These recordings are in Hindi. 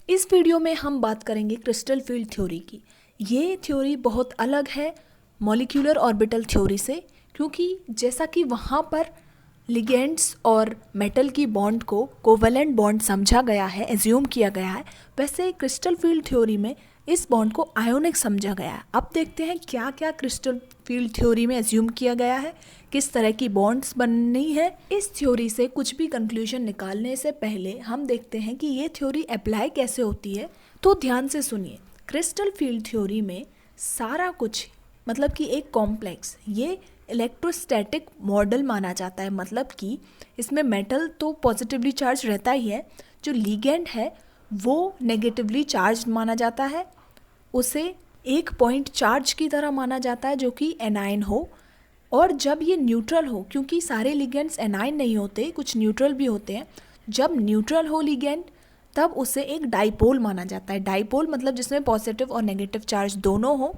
इस वीडियो में हम बात करेंगे क्रिस्टल फील्ड थ्योरी की। ये थ्योरी बहुत अलग है मॉलिक्यूलर ऑर्बिटल थ्योरी से, क्योंकि जैसा कि वहाँ पर लिगेंड्स और मेटल की बॉन्ड को कोवेलेंट बॉन्ड समझा गया है, एज्यूम किया गया है, वैसे क्रिस्टल फील्ड थ्योरी में इस बॉन्ड को आयोनिक समझा गया है। अब देखते हैं क्या क्या क्रिस्टल फील्ड थ्योरी में एज्यूम किया गया है, किस तरह की बॉन्ड्स बननी है। इस थ्योरी से कुछ भी कंक्लूजन निकालने से पहले हम देखते हैं कि ये थ्योरी अप्लाई कैसे होती है। तो ध्यान से सुनिए, क्रिस्टल फील्ड थ्योरी में सारा कुछ मतलब कि एक कॉम्प्लेक्स ये इलेक्ट्रोस्टैटिक मॉडल माना जाता है। मतलब कि इसमें मेटल तो पॉजिटिवली चार्ज रहता ही है, जो लिगेंड है वो नेगेटिवली चार्ज माना जाता है, उसे एक पॉइंट चार्ज की तरह माना जाता है जो कि एनाइन हो। और जब ये न्यूट्रल हो, क्योंकि सारे लिगेंड्स एनाइन नहीं होते, कुछ न्यूट्रल भी होते हैं, जब न्यूट्रल हो लिगेंड तब उसे एक डाइपोल माना जाता है। डाइपोल मतलब जिसमें पॉजिटिव और नेगेटिव चार्ज दोनों हो,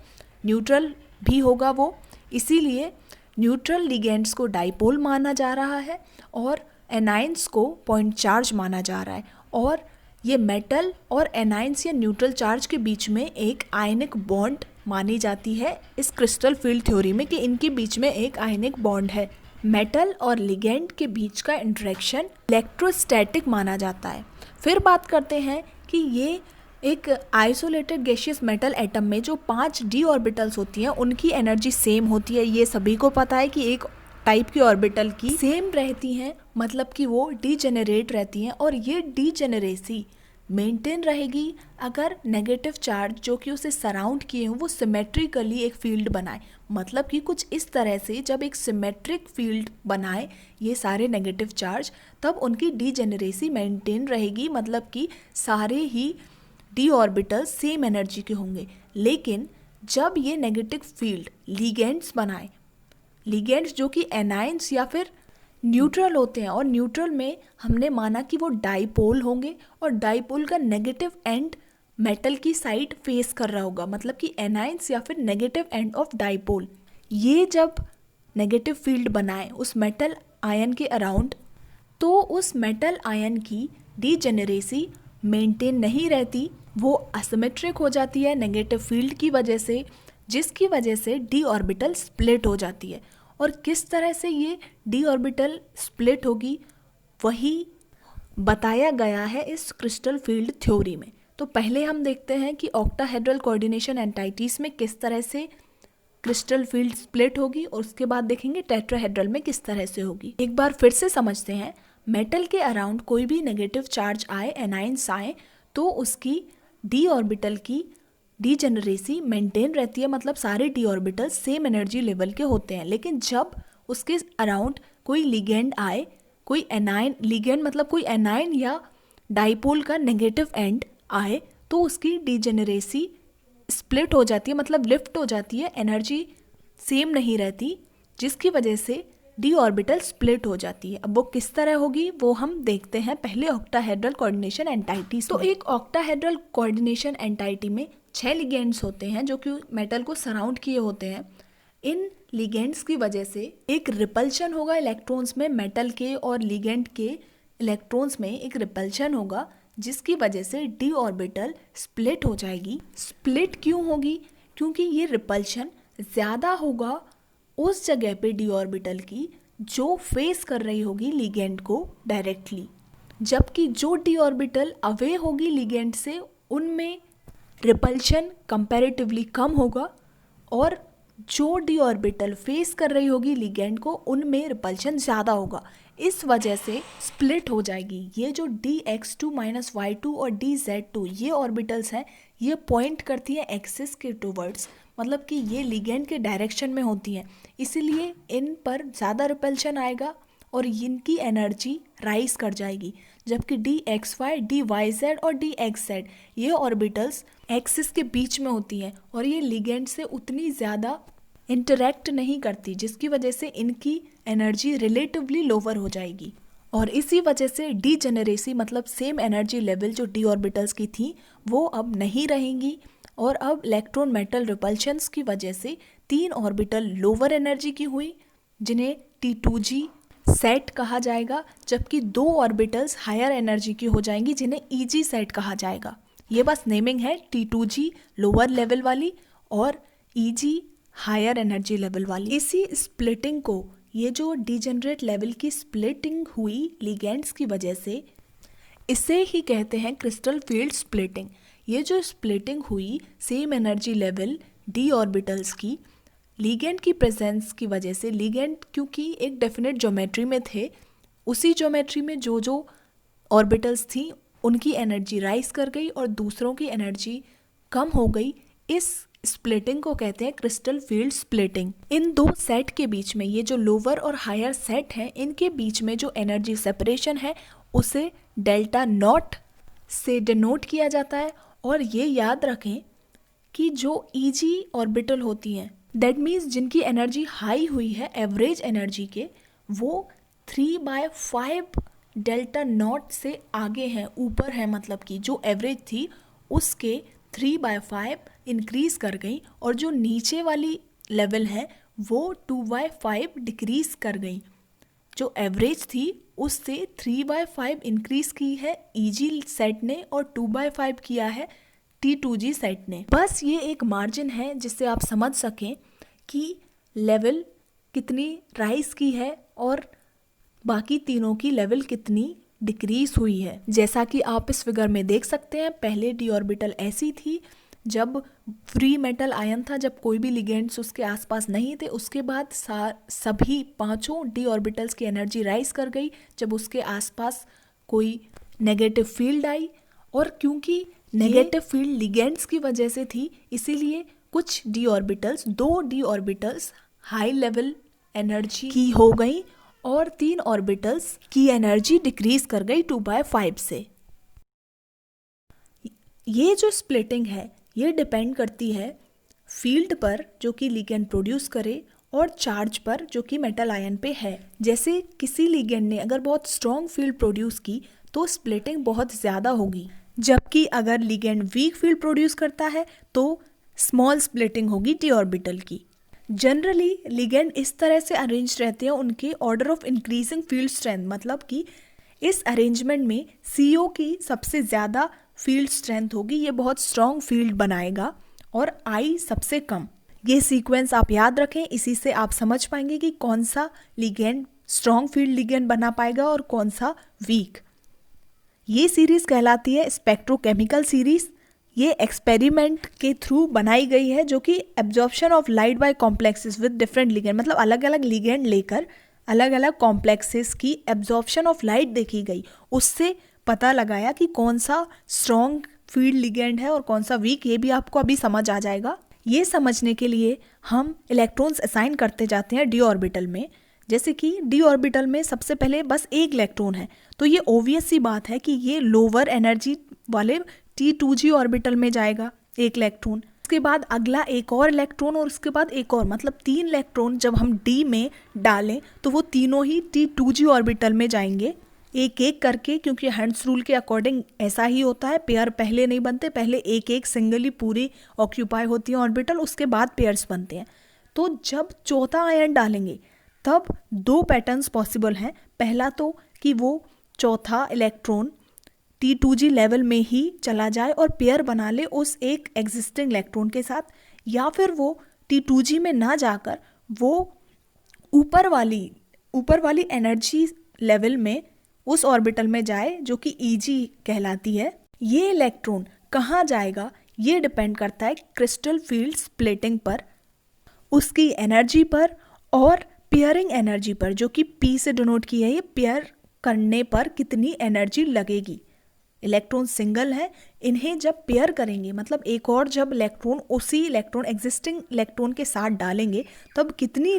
न्यूट्रल भी होगा वो, इसीलिए न्यूट्रल लिगेंड्स को डाइपोल माना जा रहा है और एनाइंस को पॉइंट चार्ज माना जा रहा है। और ये मेटल और एनाइंस या न्यूट्रल चार्ज के बीच में एक आयनिक बॉन्ड मानी जाती है इस क्रिस्टल फील्ड थ्योरी में, कि इनके बीच में एक आयनिक बॉन्ड है। मेटल और लिगेंड के बीच का इंटरेक्शन इलेक्ट्रोस्टैटिक माना जाता है। फिर बात करते हैं कि ये एक आइसोलेटेड गैसियस मेटल एटम में जो 5 डी ऑर्बिटल्स होती हैं उनकी एनर्जी सेम होती है। ये सभी को पता है कि एक टाइप की ऑर्बिटल की सेम रहती हैं, मतलब कि वो डीजेनरेट रहती हैं, और ये डीजेनरेसी मेंटेन रहेगी अगर नेगेटिव चार्ज जो कि उसे सराउंड किए हों वो सिमेट्रिकली एक फील्ड बनाए। मतलब कि कुछ इस तरह से जब एक सिमेट्रिक फील्ड बनाए ये सारे नेगेटिव चार्ज, तब उनकी डीजेनरेसी मेंटेन रहेगी, मतलब कि सारे ही डी ऑर्बिटल सेम एनर्जी के होंगे। लेकिन जब ये नेगेटिव फील्ड लिगेंड्स बनाए, लिगेंड्स जो कि एनाइंस या फिर न्यूट्रल होते हैं, और न्यूट्रल में हमने माना कि वो डाइपोल होंगे और डाइपोल का नेगेटिव एंड मेटल की साइड फेस कर रहा होगा, मतलब कि एनाइंस या फिर नेगेटिव एंड ऑफ डाइपोल। ये जब नेगेटिव फील्ड बनाए उस मेटल आयन के अराउंड, तो उस मेटल आयन की डीजेनरेसी मेंटेन नहीं रहती, वो असिमेट्रिक हो जाती है नेगेटिव फील्ड की वजह से, जिसकी वजह से डी ऑर्बिटल स्प्लिट हो जाती है। और किस तरह से ये डी ऑर्बिटल स्प्लिट होगी वही बताया गया है इस क्रिस्टल फील्ड थ्योरी में। तो पहले हम देखते हैं कि ऑक्टाहेड्रल कोऑर्डिनेशन एंटाइटीज में किस तरह से क्रिस्टल फील्ड स्प्लिट होगी, और उसके बाद देखेंगे टेट्राहेड्रल में किस तरह से होगी। एक बार फिर से समझते हैं, मेटल के अराउंड कोई भी नेगेटिव चार्ज आए, एनाइंस आए, तो उसकी डी ऑर्बिटल की डीजेनरेसी मेंटेन रहती है, मतलब सारे D orbital same energy level के होते हैं। लेकिन जब उसके अराउंड कोई लिगेंड आए, कोई एनाइन, लिगेंड मतलब कोई एनाइन या डाइपोल का नेगेटिव एंड आए, तो उसकी डीजेनरेसी स्प्लिट हो जाती है, मतलब लिफ्ट हो जाती है, एनर्जी सेम नहीं रहती, जिसकी वजह से डी ऑर्बिटल स्प्लिट हो जाती है। अब वो किस तरह होगी वो हम देखते हैं पहले ऑक्टाहेड्रल कोऑर्डिनेशन एंटाइटीज। तो एक ऑक्टाहेड्रल कोऑर्डिनेशन एंटाइटी में 6 लिगेंड्स होते हैं जो कि मेटल को सराउंड किए होते हैं। इन लिगेंड्स की वजह से एक रिपल्शन होगा इलेक्ट्रॉन्स में, मेटल के और लिगेंड के इलेक्ट्रॉन्स में एक रिपल्शन होगा, जिसकी वजह से डी ऑर्बिटल स्प्लिट हो जाएगी। स्प्लिट क्यों होगी? क्योंकि ये रिपल्शन ज़्यादा होगा उस जगह पे डी ऑर्बिटल की जो फेस कर रही होगी लिगेंड को डायरेक्टली, जबकि जो डी ऑर्बिटल अवे होगी लिगेंड से उनमें रिपल्शन कंपैरेटिवली कम होगा, और जो डी ऑर्बिटल फेस कर रही होगी लिगेंड को उनमें रिपल्शन ज़्यादा होगा। इस वजह से स्प्लिट हो जाएगी। ये जो dx2 - y2 और dz2 ये ऑर्बिटल्स हैं, ये पॉइंट करती हैं एक्सिस के टुवर्ड्स, मतलब कि ये लिगेंड के डायरेक्शन में होती हैं, इसीलिए इन पर ज़्यादा रिपल्शन आएगा और इनकी एनर्जी राइज कर जाएगी। जबकि dxy, dyz और dxz ये ऑर्बिटल्स एक्सिस के बीच में होती हैं और ये लिगेंड से उतनी ज़्यादा इंटरैक्ट नहीं करती, जिसकी वजह से इनकी एनर्जी रिलेटिवली लोअर हो जाएगी। और इसी वजह से डीजेनरेसी मतलब सेम एनर्जी लेवल जो डी ऑर्बिटल्स की थी वो अब नहीं रहेंगी, और अब इलेक्ट्रॉन मेटल रिपल्शंस की वजह से 3 ऑर्बिटल लोअर एनर्जी की हुई जिन्हें T2g सेट कहा जाएगा, जबकि 2 ऑर्बिटल्स हायर एनर्जी की हो जाएंगी जिन्हें Eg सेट कहा जाएगा। ये बस नेमिंग है, T2G लोअर लेवल वाली और EG हायर एनर्जी लेवल वाली। इसी स्प्लिटिंग को, ये जो डिजेनरेट लेवल की स्प्लिटिंग हुई लिगेंड्स की वजह से, इसे ही कहते हैं क्रिस्टल फील्ड स्प्लिटिंग। ये जो स्प्लिटिंग हुई same energy level d orbitals की लिगेंड की प्रेजेंस की वजह से, लिगेंड क्योंकि एक डेफिनेट ज्योमेट्री में थे, उसी ज्योमेट्री में जो जो ऑर्बिटल्स थी उनकी एनर्जी राइज कर गई और दूसरों की एनर्जी कम हो गई। इस स्प्लिटिंग को कहते हैं क्रिस्टल फील्ड स्प्लिटिंग। इन दो सेट के बीच में, ये जो लोअर और हायर सेट हैं, इनके बीच में जो एनर्जी सेपरेशन है उसे डेल्टा नॉट से डिनोट किया जाता है। और ये याद रखें कि जो EG ऑर्बिटल होती हैं, दैट मीन्स जिनकी एनर्जी हाई हुई है एवरेज एनर्जी के, वो 3/5 डेल्टा नॉट से आगे हैं, ऊपर है, मतलब कि जो एवरेज थी उसके 3/5 इंक्रीज कर गई, और जो नीचे वाली लेवल है वो 2/5 डिक्रीज कर गई। जो एवरेज थी उससे 3/5 इंक्रीज की है EG सेट ने और 2/5 किया है T2G सेट ने। बस ये एक मार्जिन है जिससे आप समझ सकें कि लेवल कितनी राइज की है और बाकी तीनों की लेवल कितनी डिक्रीज हुई है। जैसा कि आप इस फिगर में देख सकते हैं, पहले d ऑर्बिटल ऐसी थी जब फ्री मेटल आयन था, जब कोई भी लिगेंड्स उसके आसपास नहीं थे। उसके बाद सभी पांचों d ऑर्बिटल्स की एनर्जी राइज कर गई जब उसके आसपास कोई नेगेटिव फील्ड आई, और क्योंकि नेगेटिव फील्ड लिगेंड्स की वजह से थी, इसीलिए कुछ d orbitals, 2 d orbitals high level energy की हो गई और 3 ऑर्बिटल्स की एनर्जी डिक्रीज कर गई 2/5 से। ये जो स्प्लिटिंग है ये डिपेंड करती है फील्ड पर जो कि लिगेंड प्रोड्यूस करे और चार्ज पर जो कि मेटल आयन पे है। जैसे किसी लिगेंड ने अगर बहुत स्ट्रॉन्ग फील्ड प्रोड्यूस की तो स्प्लिटिंग बहुत ज़्यादा होगी, जबकि अगर लिगेंड वीक फील्ड प्रोड्यूस करता है तो स्मॉल स्प्लिटिंग होगी d ऑर्बिटल की। जनरली लिगेंड इस तरह से अरेंज रहते हैं उनके order of increasing field strength, मतलब कि इस अरेंजमेंट में CO की सबसे ज़्यादा फील्ड स्ट्रेंथ होगी, ये बहुत स्ट्रॉन्ग फील्ड बनाएगा, और I सबसे कम। ये सीक्वेंस आप याद रखें, इसी से आप समझ पाएंगे कि कौन सा लिगेंड स्ट्रॉन्ग फील्ड लिगेंड बना पाएगा और कौन सा वीक। ये सीरीज कहलाती है स्पेक्ट्रोकेमिकल सीरीज। ये एक्सपेरिमेंट के थ्रू बनाई गई है, जो कि absorption of light by complexes with different ligand, मतलब अलग अलग लिगेंड लेकर अलग अलग कॉम्प्लेक्सेस की एब्जॉर्प्शन ऑफ लाइट देखी गई। उससे पता लगाया कि कौन सा स्ट्रॉन्ग फील्ड लिगेंड है और कौन सा वीक। ये भी आपको अभी समझ आ जाएगा। ये समझने के लिए हम इलेक्ट्रॉन्स असाइन करते जाते हैं d ऑर्बिटल में। जैसे कि d ऑर्बिटल में सबसे पहले बस एक इलेक्ट्रॉन है, तो ये ऑब्वियस सी बात है कि ये लोअर एनर्जी वाले T2G ऑर्बिटल में जाएगा एक इलेक्ट्रॉन। उसके बाद अगला एक और इलेक्ट्रॉन और उसके बाद एक और, मतलब 3 इलेक्ट्रॉन जब हम D में डालें तो वो तीनों ही T2G ऑर्बिटल में जाएंगे एक एक करके, क्योंकि हंट्स रूल के अकॉर्डिंग ऐसा ही होता है। पेयर पहले नहीं बनते, पहले एक एक सिंगली पूरी ऑक्यूपाई होती है ऑर्बिटल, उसके बाद पेयर्स बनते हैं। तो जब चौथा आयन डालेंगे तब 2 पैटर्न्स पॉसिबल हैं। पहला तो कि वो चौथा इलेक्ट्रॉन T2G लेवल में ही चला जाए और पेयर बना ले उस एक एग्जिस्टिंग इलेक्ट्रॉन के साथ, या फिर वो T2G में ना जाकर वो ऊपर वाली एनर्जी लेवल में उस ऑर्बिटल में जाए जो कि EG कहलाती है। ये इलेक्ट्रॉन कहाँ जाएगा ये डिपेंड करता है क्रिस्टल फील्ड स्प्लिटिंग पर, उसकी एनर्जी पर और पेयरिंग एनर्जी पर, जो कि P से डिनोट की है। ये पेयर करने पर कितनी एनर्जी लगेगी। इलेक्ट्रॉन सिंगल है, इन्हें जब पेयर करेंगे, मतलब एक और जब इलेक्ट्रॉन उसी एग्जिस्टिंग इलेक्ट्रॉन के साथ डालेंगे तब कितनी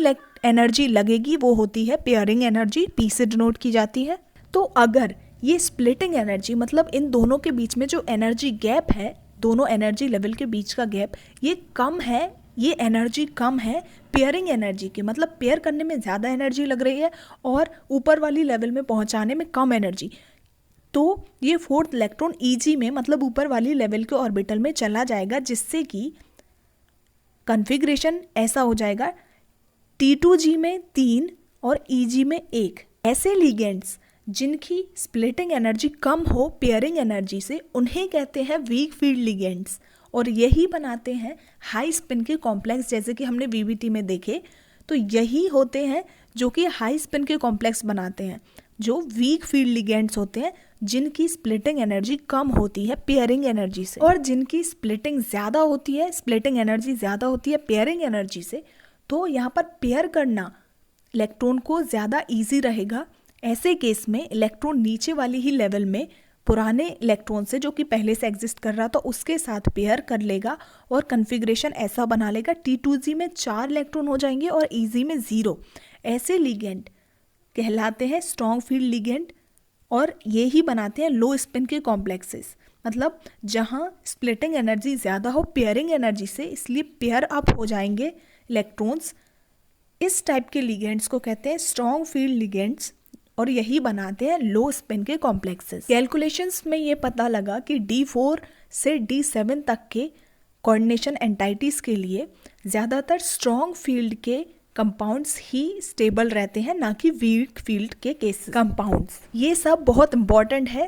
एनर्जी लगेगी, वो होती है पेयरिंग एनर्जी, P से डिनोट की जाती है। तो अगर ये स्प्लिटिंग एनर्जी, मतलब इन दोनों के बीच में जो एनर्जी गैप है, दोनों एनर्जी लेवल के बीच का गैप, ये कम है, ये एनर्जी कम है पेयरिंग एनर्जी की, मतलब पेयर करने में ज़्यादा एनर्जी लग रही है और ऊपर वाली लेवल में पहुंचाने में कम एनर्जी, तो ये 4th इलेक्ट्रॉन EG में, मतलब ऊपर वाली लेवल के ऑर्बिटल में चला जाएगा, जिससे कि कॉन्फ़िगरेशन ऐसा हो जाएगा T2G में 3 और EG में 1। ऐसे लिगेंड्स जिनकी स्प्लिटिंग एनर्जी कम हो पेयरिंग एनर्जी से, उन्हें कहते हैं वीक फील्ड लिगेंड्स। और यही बनाते हैं हाई स्पिन के कॉम्प्लेक्स, जैसे कि हमने वीवीटी में देखे। तो यही होते हैं जो कि हाई स्पिन के कॉम्प्लेक्स बनाते हैं, जो वीक फील्ड लिगेंड्स होते हैं, जिनकी स्प्लिटिंग एनर्जी कम होती है पेयरिंग एनर्जी से। और जिनकी स्प्लिटिंग ज़्यादा होती है, स्प्लिटिंग एनर्जी ज़्यादा होती है पेयरिंग एनर्जी से, तो यहाँ पर पेयर करना इलेक्ट्रॉन को ज़्यादा ईजी रहेगा। ऐसे केस में इलेक्ट्रॉन नीचे वाली ही लेवल में पुराने इलेक्ट्रॉन से, जो कि पहले से एग्जिस्ट कर रहा था, उसके साथ पेयर कर लेगा और कन्फिग्रेशन ऐसा बना लेगा T2Z में 4 इलेक्ट्रॉन हो जाएंगे और EZ में 0। ऐसे लिगेंड कहलाते हैं स्ट्रॉन्ग फील्ड लिगेंड, और ये ही बनाते हैं लो स्पिन के कॉम्प्लेक्सेस, मतलब जहाँ स्प्लिटिंग एनर्जी ज़्यादा हो पेयरिंग एनर्जी से, इसलिए पेयर अप हो जाएंगे इलेक्ट्रॉन्स। इस टाइप के लिगेंड्स को कहते हैं स्ट्रॉन्ग फील्ड लिगेंड्स, और यही बनाते हैं लो स्पिन के कॉम्प्लेक्सेस। कैलकुलेशंस में ये पता लगा कि D4 से D7 तक के कोऑर्डिनेशन एंटाइटीज़ के लिए ज़्यादातर स्ट्रॉन्ग फील्ड के कंपाउंड्स ही स्टेबल रहते हैं, ना कि वीक फील्ड के केस कंपाउंड्स। ये सब बहुत इंपॉर्टेंट है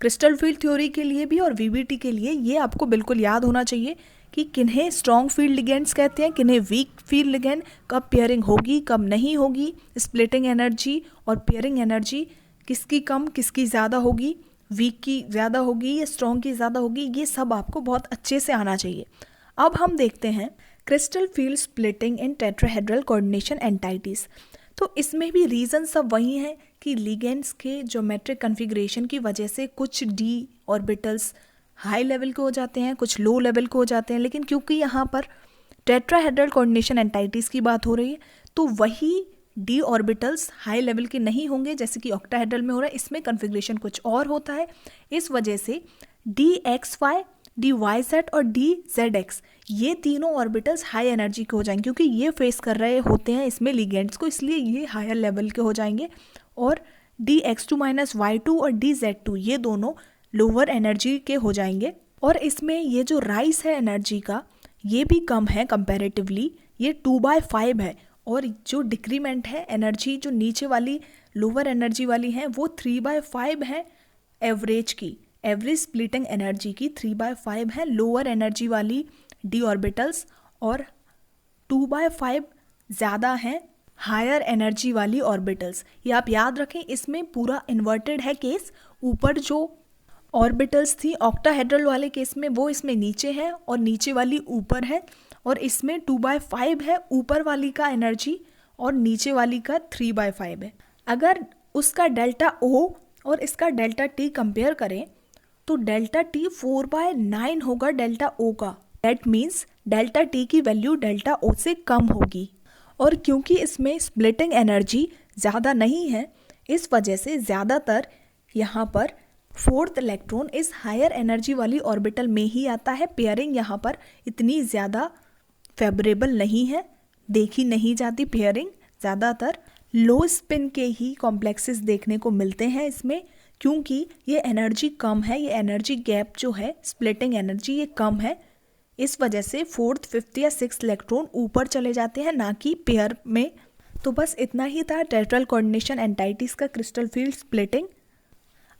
क्रिस्टल फील्ड थ्योरी के लिए भी और वीवीटी के लिए। ये आपको बिल्कुल याद होना चाहिए कि किन्हें स्ट्रॉन्ग फील्ड लिगेंड्स कहते हैं, किन्हें वीक फील्ड लिगेंड, कब पेयरिंग होगी कब नहीं होगी, स्प्लिटिंग एनर्जी और पेयरिंग एनर्जी किसकी कम किसकी ज़्यादा होगी, वीक की ज़्यादा होगी या स्ट्रॉन्ग की ज़्यादा होगी, ये सब आपको बहुत अच्छे से आना चाहिए। अब हम देखते हैं क्रिस्टल फील्ड स्प्लिटिंग इन टेट्राहेड्रल कोऑर्डिनेशन एंटाइटीज़। तो इसमें भी रीज़न सब वही हैं कि लिगेंड्स के ज्योमेट्रिक कन्फिग्रेशन की वजह से कुछ d ऑर्बिटल्स हाई लेवल के हो जाते हैं, कुछ लो लेवल के हो जाते हैं, लेकिन क्योंकि यहाँ पर टेट्राहेड्रल कोऑर्डिनेशन एंटाइटीज़ की बात हो रही है, तो वही d ऑर्बिटल्स हाई लेवल के नहीं होंगे जैसे कि ऑक्टाहेड्रल में हो रहा है। इसमें कन्फिग्रेशन कुछ और होता है, इस वजह से dxy, dyz और dzx ये तीनों ऑर्बिटल्स हाई एनर्जी के हो जाएंगे, क्योंकि ये फेस कर रहे होते हैं इसमें लिगेंड्स को, इसलिए ये हायर लेवल के हो जाएंगे। और dx2 - y2 और dz2 ये दोनों लोअर एनर्जी के हो जाएंगे। और इसमें ये जो राइज है एनर्जी का, ये भी कम है कंपैरेटिवली, ये 2/5 है। और जो डिक्रीमेंट है एनर्जी, जो नीचे वाली लोअर एनर्जी वाली है, वो 3/5 है एवरेज की, एवरेज स्प्लिटिंग एनर्जी की 3/5 है लोअर एनर्जी वाली d ऑर्बिटल्स, और 2/5 ज़्यादा हैं हायर एनर्जी वाली ऑर्बिटल्स। ये आप याद रखें, इसमें पूरा इन्वर्टेड है केस। ऊपर जो ऑर्बिटल्स थी ऑक्टाहेड्रल वाले केस में, वो इसमें नीचे है और नीचे वाली ऊपर है, और इसमें 2/5 है ऊपर वाली का एनर्जी और नीचे वाली का 3/5 है। अगर उसका डेल्टा O और इसका डेल्टा T कंपेयर करें तो डेल्टा T 4/9 होगा डेल्टा O का। दैट मीन्स डेल्टा T की वैल्यू डेल्टा O से कम होगी। और क्योंकि इसमें स्प्लिटिंग एनर्जी ज़्यादा नहीं है, इस वजह से ज़्यादातर यहाँ पर फोर्थ इलेक्ट्रॉन इस हायर एनर्जी वाली ऑर्बिटल में ही आता है। पेयरिंग यहाँ पर इतनी ज़्यादा फेवरेबल नहीं है, देखी नहीं जाती पेयरिंग, ज़्यादातर लो स्पिन के ही कॉम्प्लेक्सेस देखने को मिलते हैं इसमें, क्योंकि ये एनर्जी कम है, ये एनर्जी गैप जो है स्प्लिटिंग एनर्जी ये कम है। इस वजह से फोर्थ, फिफ्थ या सिक्स्थ इलेक्ट्रॉन ऊपर चले जाते हैं, ना कि पेयर में। तो बस इतना ही था टेट्रल कोऑर्डिनेशन एंटाइटीज़ का क्रिस्टल फील्ड स्प्लिटिंग।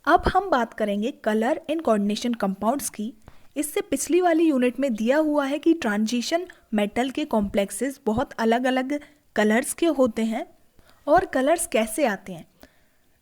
अब हम बात करेंगे कलर इन कोऑर्डिनेशन कंपाउंड्स की। इससे पिछली वाली यूनिट में दिया हुआ है कि ट्रांजिशन मेटल के कॉम्प्लेक्सेस बहुत अलग अलग कलर्स के होते हैं। और कलर्स कैसे आते हैं?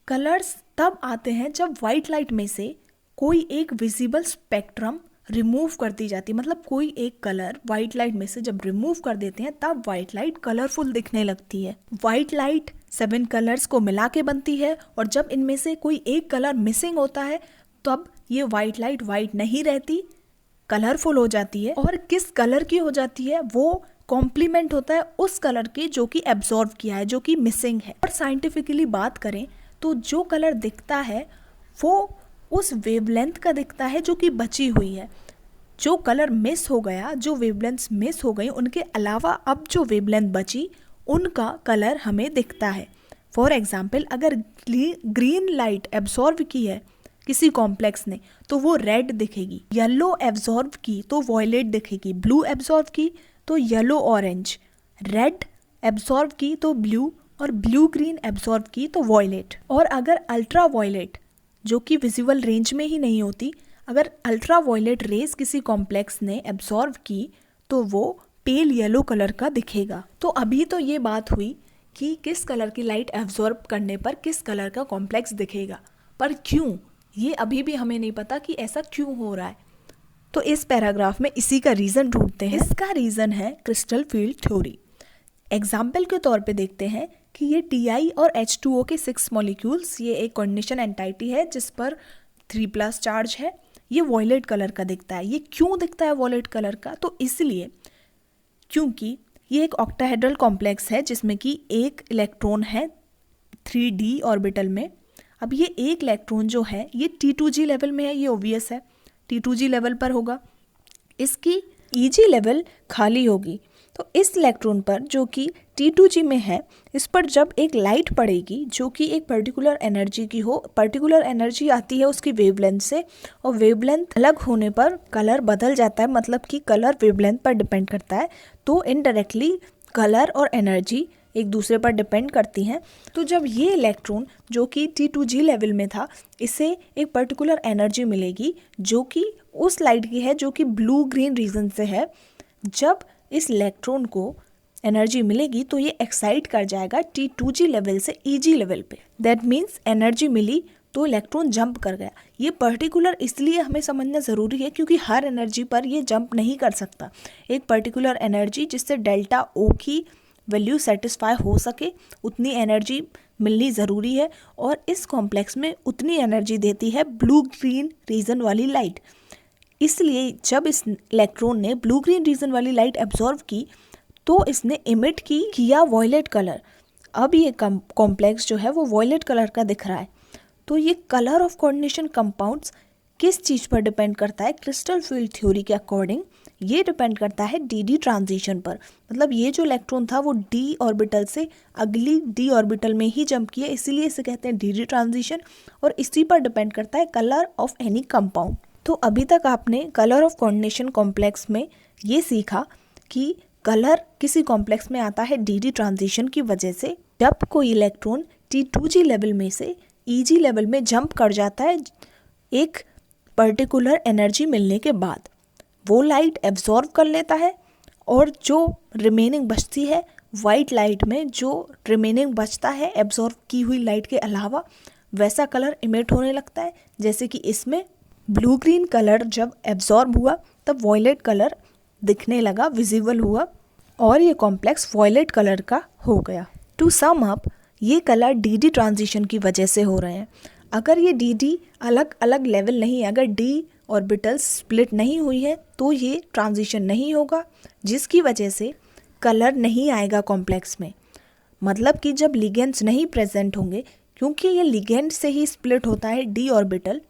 कलर्स तब आते हैं जब वाइट लाइट में से कोई एक विजिबल स्पेक्ट्रम रिमूव कर दी जाती है। मतलब कोई एक कलर वाइट लाइट में से जब रिमूव कर देते हैं तब वाइट लाइट कलरफुल दिखने लगती है। वाइट लाइट 7 कलर्स को मिला के बनती है, और जब इनमें से कोई एक कलर मिसिंग होता है तब ये वाइट लाइट वाइट नहीं रहती, कलरफुल हो जाती है। और किस कलर की हो जाती है? वो कॉम्प्लीमेंट होता है उस कलर के जो कि एब्जॉर्व किया है, जो कि मिसिंग है। और साइंटिफिकली बात करें तो जो कलर दिखता है वो उस वेवलेंथ का दिखता है जो कि बची हुई है। जो कलर मिस हो गया, जो वेवलेंथ्स मिस हो गई, उनके अलावा अब जो वेवलेंथ बची उनका कलर हमें दिखता है। फॉर एग्जाम्पल, अगर ग्रीन लाइट एब्जॉर्व की है किसी कॉम्प्लेक्स ने तो वो रेड दिखेगी, येलो एब्जॉर्व की तो वॉयलेट दिखेगी, ब्लू एब्जॉर्व की तो येलो ऑरेंज, रेड एब्जॉर्व की तो ब्लू और ब्लू ग्रीन एब्जॉर्ब की तो वॉयलेट। और अगर अल्ट्रा वॉयलेट जो कि विजिबल रेंज में ही नहीं होती, अगर अल्ट्रा वॉयलेट रेज किसी कॉम्प्लेक्स ने एब्जॉर्ब की तो वो पेल येलो कलर का दिखेगा। तो अभी तो ये बात हुई कि किस कलर की लाइट एब्जॉर्ब करने पर किस कलर का कॉम्प्लेक्स दिखेगा, पर क्यों, ये अभी भी हमें नहीं पता कि ऐसा क्यों हो रहा है। तो इस पैराग्राफ में इसी का रीज़न ढूंढते हैं। इसका रीज़न है क्रिस्टल फील्ड थ्योरी। एग्जाम्पल के तौर पे देखते हैं कि ये Ti और H2O के 6 मॉलिक्यूल्स, ये एक कोऑर्डिनेशन एंटाइटी है जिस पर 3+ चार्ज है, ये वॉयलेट कलर का दिखता है। ये क्यों दिखता है वॉयलेट कलर का? तो इसलिए क्योंकि ये एक ऑक्टाहेड्रल कॉम्प्लेक्स है जिसमें कि एक इलेक्ट्रॉन है 3d ऑर्बिटल में। अब ये एक इलेक्ट्रॉन जो है ये T2g लेवल में है, ये ओबियस है, T2g लेवल पर होगा। इसकी Eg लेवल खाली होगी। तो इस इलेक्ट्रॉन पर जो कि T2g में है, इस पर जब एक लाइट पड़ेगी जो कि एक पर्टिकुलर एनर्जी की हो, पर्टिकुलर एनर्जी आती है उसकी वेवलेंथ से, और वेवलेंथ अलग होने पर कलर बदल जाता है, मतलब कि कलर वेवलेंथ पर डिपेंड करता है। तो इनडायरेक्टली कलर और एनर्जी एक दूसरे पर डिपेंड करती हैं। तो जब ये इलेक्ट्रॉन जो कि T2g लेवल में था, इसे एक पर्टिकुलर एनर्जी मिलेगी जो कि उस लाइट की है जो कि ब्लू ग्रीन रीजन से है। जब इस इलेक्ट्रॉन को एनर्जी मिलेगी तो ये एक्साइट कर जाएगा T2g लेवल से Eg लेवल पे। दैट मीन्स एनर्जी मिली तो इलेक्ट्रॉन जंप कर गया। ये पर्टिकुलर इसलिए हमें समझना ज़रूरी है क्योंकि हर एनर्जी पर ये जंप नहीं कर सकता। एक पर्टिकुलर एनर्जी जिससे डेल्टा O की वैल्यू सेटिस्फाई हो सके, उतनी एनर्जी मिलनी ज़रूरी है, और इस कॉम्प्लेक्स में उतनी एनर्जी देती है ब्लू ग्रीन रीजन वाली लाइट। इसलिए जब इस इलेक्ट्रॉन ने ब्लू ग्रीन रीजन वाली लाइट एब्जॉर्व की तो इसने इमिट किया वॉयलेट कलर। अब ये कॉम्प्लेक्स जो है वो वॉयलेट कलर का दिख रहा है। तो ये कलर ऑफ कोऑर्डिनेशन कंपाउंड्स किस चीज़ पर डिपेंड करता है? क्रिस्टल फील्ड थ्योरी के अकॉर्डिंग ये डिपेंड करता है dd ट्रांजिशन पर। मतलब ये जो इलेक्ट्रॉन था वो d ऑर्बिटल से अगली d ऑर्बिटल में ही जंप किया, इसीलिए इसे कहते हैं dd ट्रांजिशन, और इसी पर डिपेंड करता है कलर ऑफ एनी कंपाउंड। तो अभी तक आपने कलर ऑफ कोऑर्डिनेशन कॉम्प्लेक्स में ये सीखा कि कलर किसी कॉम्प्लेक्स में आता है dd ट्रांजिशन की वजह से। जब कोई इलेक्ट्रॉन T2g लेवल में से Eg लेवल में जंप कर जाता है एक पर्टिकुलर एनर्जी मिलने के बाद, वो लाइट एब्जॉर्ब कर लेता है, और जो रिमेनिंग बचती है वाइट लाइट में, जो रिमेनिंग बचता है एब्जॉर्ब की हुई लाइट के अलावा, वैसा कलर इमिट होने लगता है। जैसे कि इसमें ब्लू ग्रीन कलर जब एब्जॉर्ब हुआ तब वॉयलेट कलर दिखने लगा, विजिबल हुआ, और ये कॉम्प्लेक्स वॉयलेट कलर का हो गया। टू सम अप, ये कलर dd ट्रांजिशन की वजह से हो रहे हैं। अगर ये dd अलग अलग लेवल नहीं है, अगर d ऑर्बिटल्स स्प्लिट नहीं हुई है तो ये ट्रांजिशन नहीं होगा, जिसकी वजह से कलर नहीं आएगा कॉम्प्लेक्स में। मतलब कि जब लिगेंड्स नहीं प्रेजेंट होंगे, क्योंकि ये लिगेंड से ही स्प्लिट होता है d ऑर्बिटल,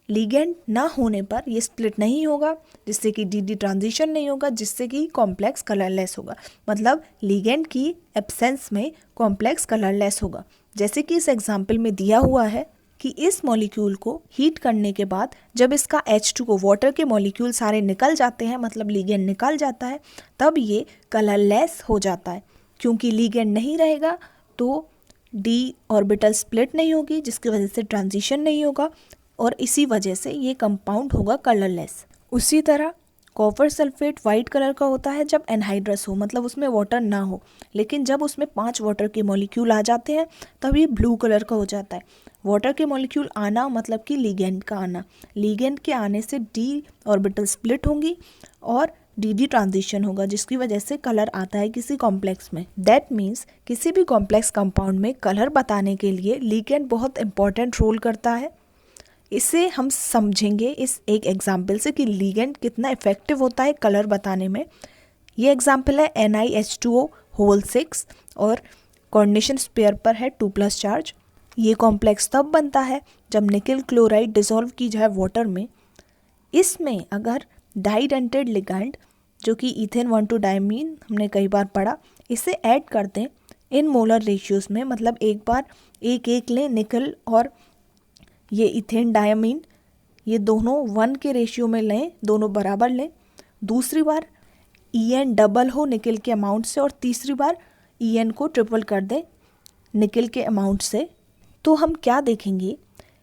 लिगेंड ना होने पर ये स्प्लिट नहीं होगा, जिससे कि dd ट्रांजिशन नहीं होगा, जिससे कि कॉम्प्लेक्स कलरलेस होगा। मतलब लिगेंड की एब्सेंस में कॉम्प्लेक्स कलरलेस होगा। जैसे कि इस एग्जाम्पल में दिया हुआ है कि इस मॉलिक्यूल को हीट करने के बाद जब इसका H2O वाटर के मॉलिक्यूल सारे निकल जाते हैं, मतलब लिगेंड निकल जाता है, तब ये कलरलेस हो जाता है। क्योंकि लिगेंड नहीं रहेगा तो d ऑर्बिटल स्प्लिट नहीं होगी, जिसकी वजह से ट्रांजिशन नहीं होगा, और इसी वजह से ये कंपाउंड होगा कलरलेस। उसी तरह कॉपर सल्फेट वाइट कलर का होता है जब एनहाइड्रस हो, मतलब उसमें वाटर ना हो, लेकिन जब उसमें 5 वाटर के मॉलिक्यूल आ जाते हैं तब ये ब्लू कलर का हो जाता है। वाटर के मॉलिक्यूल आना मतलब कि लिगेंड का आना, लिगेंड के आने से d ऑर्बिटल स्प्लिट होंगी और dd ट्रांजिशन होगा, जिसकी वजह से कलर आता है किसी कॉम्प्लेक्स में। दैट मीन्स किसी भी कॉम्प्लेक्स कंपाउंड में कलर बताने के लिए लिगेंड बहुत इंपॉर्टेंट रोल करता है। इसे हम समझेंगे इस एक एग्जाम्पल से कि लिगेंड कितना इफेक्टिव होता है कलर बताने में। ये एग्जाम्पल है NiH2O6 और कोऑर्डिनेशन स्पेयर पर है 2+ चार्ज। ये कॉम्प्लेक्स तब बनता है जब निकल क्लोराइड डिसॉल्व की जाए वाटर में। इसमें अगर डाइडेंटेड लिगेंड जो कि इथेन 1,2-डायमीन हमने कई बार पढ़ा, इसे ऐड कर दें इन मोलर रेशियोज़ में, मतलब एक बार एक लें निकल और ये इथेन डायमीन, ये दोनों 1 के रेशियो में लें, दोनों बराबर लें। दूसरी बार En डबल हो निकल के अमाउंट से, और तीसरी बार En को ट्रिपल कर दें निकल के अमाउंट से। तो हम क्या देखेंगे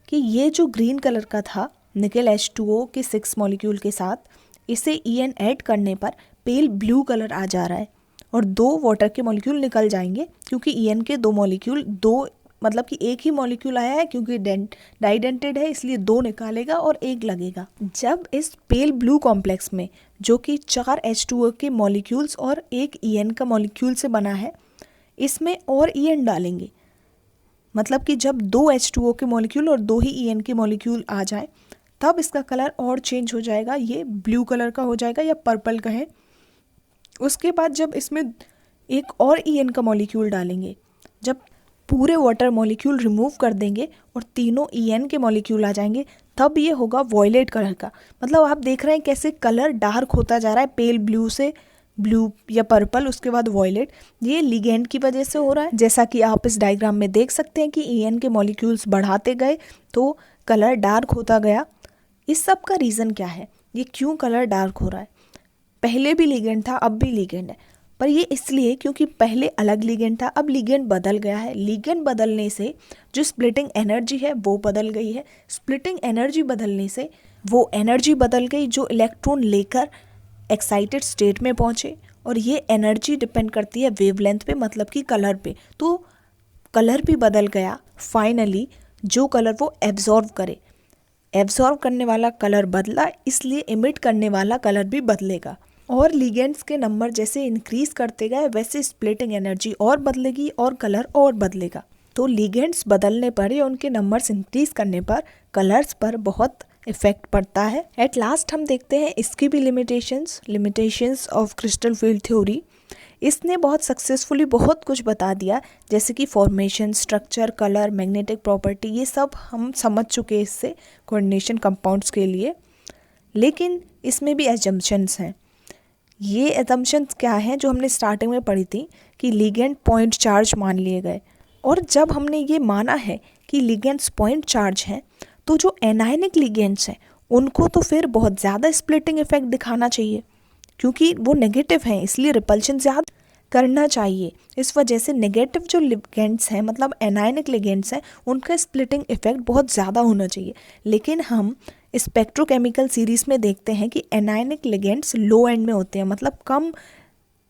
कि ये जो ग्रीन कलर का था निकल H2O के 6 मॉलिक्यूल के साथ, इसे En ऐड करने पर पेल ब्लू कलर आ जा रहा है और 2 वाटर के मॉलिक्यूल निकल जाएंगे, क्योंकि En के 2 मॉलिक्यूल, 2 मतलब कि एक ही मॉलिक्यूल आया है, क्योंकि डाइडेंटेड है इसलिए 2 निकालेगा और 1 लगेगा। जब इस पेल ब्लू कॉम्प्लेक्स में जो कि 4 H2O के मॉलिक्यूल्स और 1 En का मॉलिक्यूल से बना है, इसमें और En डालेंगे, मतलब कि जब 2 H2O के मॉलिक्यूल और 2 ही En के मॉलिक्यूल आ जाए तब इसका कलर और चेंज हो जाएगा, ये ब्लू कलर का हो जाएगा या पर्पल का है। उसके बाद जब इसमें एक और En का मॉलिक्यूल डालेंगे, जब पूरे वाटर मॉलिक्यूल रिमूव कर देंगे और तीनों En के मॉलिक्यूल आ जाएंगे, तब ये होगा वॉयलेट कलर का। मतलब आप देख रहे हैं कैसे कलर डार्क होता जा रहा है, पेल ब्लू से ब्लू या पर्पल, उसके बाद वॉयलेट। ये लिगेंड की वजह से हो रहा है। जैसा कि आप इस डायग्राम में देख सकते हैं कि En के मॉलिक्यूल्स बढ़ाते गए तो कलर डार्क होता गया। इस सब का रीज़न क्या है, ये क्यों कलर डार्क हो रहा है? पहले भी लिगेंड था, अब भी लिगेंड है, पर ये इसलिए क्योंकि पहले अलग लिगेंड था, अब लिगेंड बदल गया है। लिगेंड बदलने से जो स्प्लिटिंग एनर्जी है वो बदल गई है। स्प्लिटिंग एनर्जी बदलने से वो एनर्जी बदल गई जो इलेक्ट्रॉन लेकर एक्साइटेड स्टेट में पहुँचे, और ये एनर्जी डिपेंड करती है वेवलेंथ पे, मतलब कि कलर पे। तो कलर भी बदल गया फाइनली, जो कलर वो एब्जॉर्व करे। एब्जॉर्व करने वाला कलर बदला, इसलिए इमिट करने वाला कलर भी बदलेगा। और लिगेंड्स के नंबर जैसे इंक्रीज करते गए वैसे स्प्लिटिंग एनर्जी और बदलेगी और कलर और बदलेगा। तो लिगेंड्स बदलने पर या उनके नंबर्स इंक्रीज करने पर कलर्स पर बहुत इफेक्ट पड़ता है। एट लास्ट हम देखते हैं इसकी भी limitations of crystal field theory. इसने बहुत सक्सेसफुली बहुत कुछ बता दिया, जैसे कि formation, structure, colour, magnetic property, ये सब हम समझ चुके हैं इससे कोऑर्डिनेशन कंपाउंड्स के लिए। लेकिन इसमें भी एजम्पशंस हैं। ये एजम्पशंस क्या हैं जो हमने स्टार्टिंग में पढ़ी थी कि लिगेंड पॉइंट चार्ज मान लिए गए, और जब हमने ये माना है कि लिगेंड्स पॉइंट चार्ज हैं तो जो एनायनिक लिगेंड्स हैं उनको तो फिर बहुत ज़्यादा स्प्लिटिंग इफेक्ट दिखाना चाहिए, क्योंकि वो नेगेटिव हैं, इसलिए रिपल्शन ज़्यादा करना चाहिए। इस वजह से नेगेटिव जो लिगेंड्स हैं, मतलब एनायनिक लिगेंड्स हैं, उनका स्प्लिटिंग इफेक्ट बहुत ज़्यादा होना चाहिए। लेकिन हम स्पेक्ट्रोकेमिकल सीरीज़ में देखते हैं कि एनायनिक लिगेंड्स लो एंड में होते हैं, मतलब कम,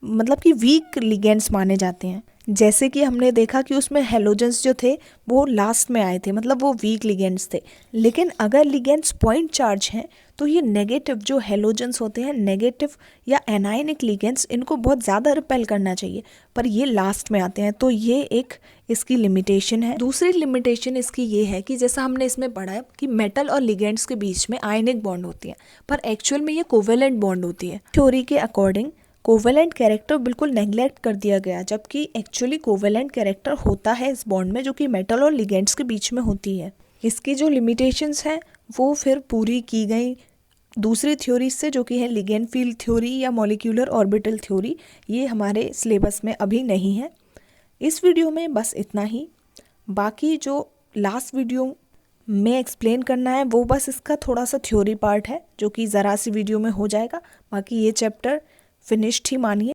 मतलब कि वीक लिगेंड्स माने जाते हैं। जैसे कि हमने देखा कि उसमें हेलोजेंस जो थे वो लास्ट में आए थे, मतलब वो वीक लिगेंड्स थे। लेकिन अगर लिगेंड्स पॉइंट चार्ज हैं तो ये नेगेटिव जो हेलोजेंस होते हैं, नेगेटिव या एनायनिक लिगेंड्स, इनको बहुत ज़्यादा रिपेल करना चाहिए, पर ये लास्ट में आते हैं। तो ये एक इसकी लिमिटेशन है। दूसरी लिमिटेशन इसकी ये है कि जैसा हमने इसमें पढ़ा है कि मेटल और लिगेंड्स के बीच में आयनिक बॉन्ड होती है, पर एक्चुअल में ये कोवेलेंट बॉन्ड होती है। थ्योरी के अकॉर्डिंग कोवेलेंट कैरेक्टर बिल्कुल नेग्लेक्ट कर दिया गया, जबकि एक्चुअली कोवेलेंट कैरेक्टर होता है इस बॉन्ड में, जो कि मेटल और लिगेंड्स के बीच में होती है। इसकी जो लिमिटेशंस हैं वो फिर पूरी की गई दूसरी थ्योरी से, जो कि है लिगेंड फील्ड थ्योरी या मॉलिक्यूलर ऑर्बिटल थ्योरी। ये हमारे सिलेबस में अभी नहीं है। इस वीडियो में बस इतना ही। बाकी जो लास्ट वीडियो में एक्सप्लेन करना है वो बस इसका थोड़ा सा थ्योरी पार्ट है, जो कि ज़रा सी वीडियो में हो जाएगा। बाकी ये चैप्टर फिनिश्ड ही मानिए।